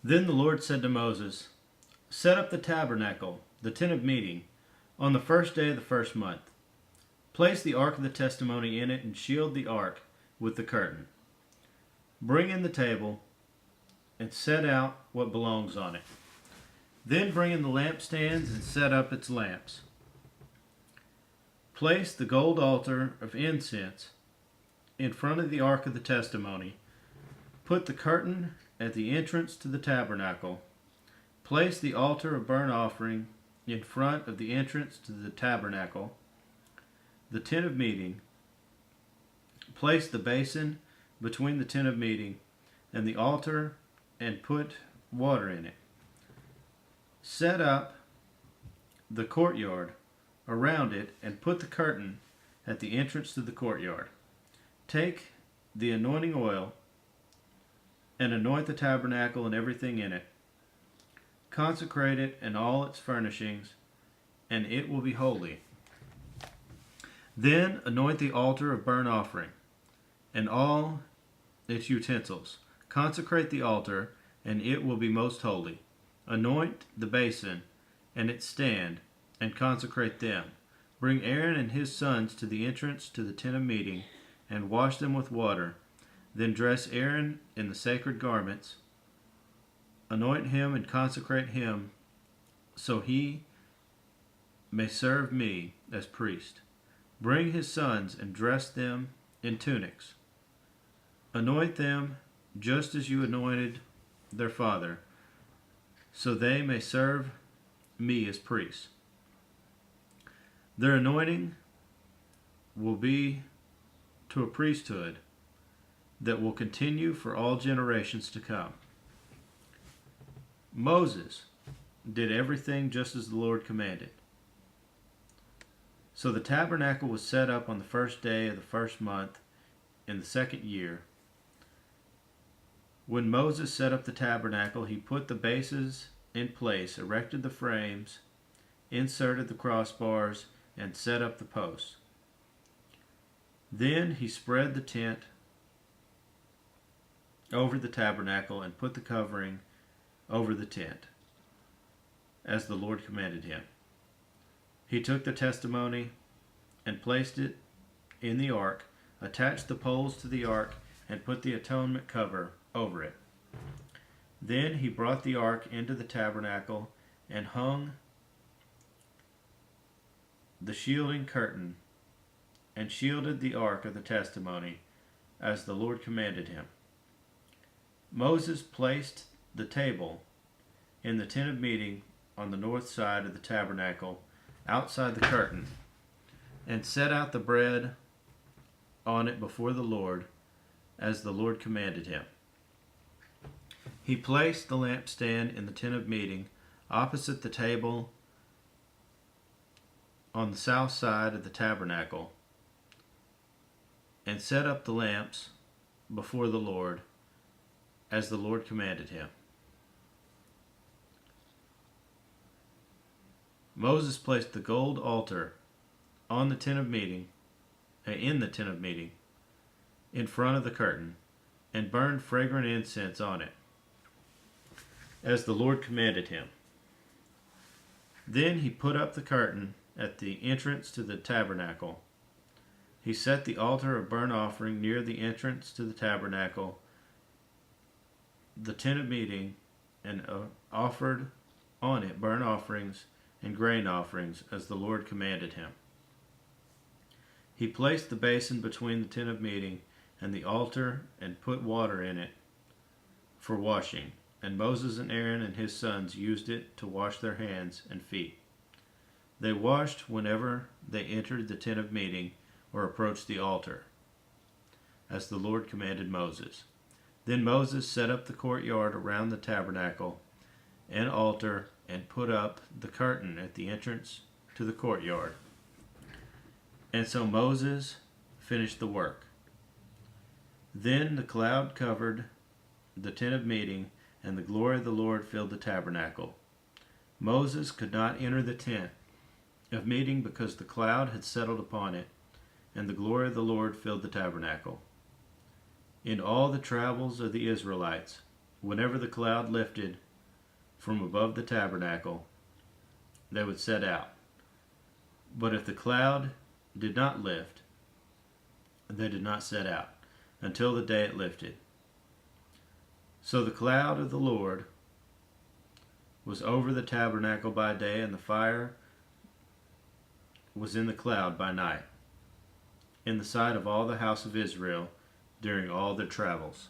Then the Lord said to Moses, Set up the tabernacle, the tent of meeting, on the first day of the first month. Place the ark of the testimony in it and shield the ark with the curtain. Bring in the table and set out what belongs on it. Then bring in the lampstands and set up its lamps. Place the gold altar of incense in front of the ark of the testimony. Put the curtain at the entrance to the tabernacle. Place the altar of burnt offering in front of the entrance to the tabernacle, the tent of meeting. Place the basin between the tent of meeting and the altar and put water in it. Set up the courtyard around it and put the curtain at the entrance to the courtyard. Take the anointing oil and anoint the tabernacle and everything in it. Consecrate it and all its furnishings, and it will be holy. Then anoint the altar of burnt offering and all its utensils. Consecrate the altar, and it will be most holy. Anoint the basin and its stand, and consecrate them. Bring Aaron and his sons to the entrance to the tent of meeting, and wash them with water. Then dress Aaron in the sacred garments. Anoint him and consecrate him, so he may serve me as priest. Bring his sons and dress them in tunics. Anoint them just as you anointed their father, so they may serve me as priests. Their anointing will be to a priesthood that will continue for all generations to come. Moses did everything just as the Lord commanded. So the tabernacle was set up on the first day of the first month in the second year. When Moses set up the tabernacle, he put the bases in place, erected the frames, inserted the crossbars, and set up the posts. Then he spread the tent over the tabernacle and put the covering over the tent, as the Lord commanded him. He took the testimony and placed it in the ark, attached the poles to the ark, and put the atonement cover over it. Then he brought the ark into the tabernacle and hung the shielding curtain and shielded the ark of the testimony as the Lord commanded him. Moses placed the table in the tent of meeting on the north side of the tabernacle outside the curtain and set out the bread on it before the Lord as the Lord commanded him. He placed the lampstand in the tent of meeting opposite the table on the south side of the tabernacle and set up the lamps before the Lord as the Lord commanded him. Moses placed the gold altar on the tent of meeting, in the tent of meeting, in front of the curtain, and burned fragrant incense on it, as the Lord commanded him. Then he put up the curtain at the entrance to the tabernacle. He set the altar of burnt offering near the entrance to the tabernacle, the tent of meeting, and offered on it burnt offerings and grain offerings as the Lord commanded him. He placed the basin between the tent of meeting and the altar and put water in it for washing, and Moses and Aaron and his sons used it to wash their hands and feet. They washed whenever they entered the tent of meeting or approached the altar, as the Lord commanded Moses. Then Moses set up the courtyard around the tabernacle and altar and put up the curtain at the entrance to the courtyard. And so Moses finished the work. Then the cloud covered the tent of meeting, and the glory of the Lord filled the tabernacle. Moses could not enter the tent of meeting because the cloud had settled upon it, and the glory of the Lord filled the tabernacle. In all the travels of the Israelites, whenever the cloud lifted from above the tabernacle, they would set out. But if the cloud did not lift, they did not set out until the day it lifted. So the cloud of the Lord was over the tabernacle by day, and the fire was in the cloud by night, in the sight of all the house of Israel during all their travels.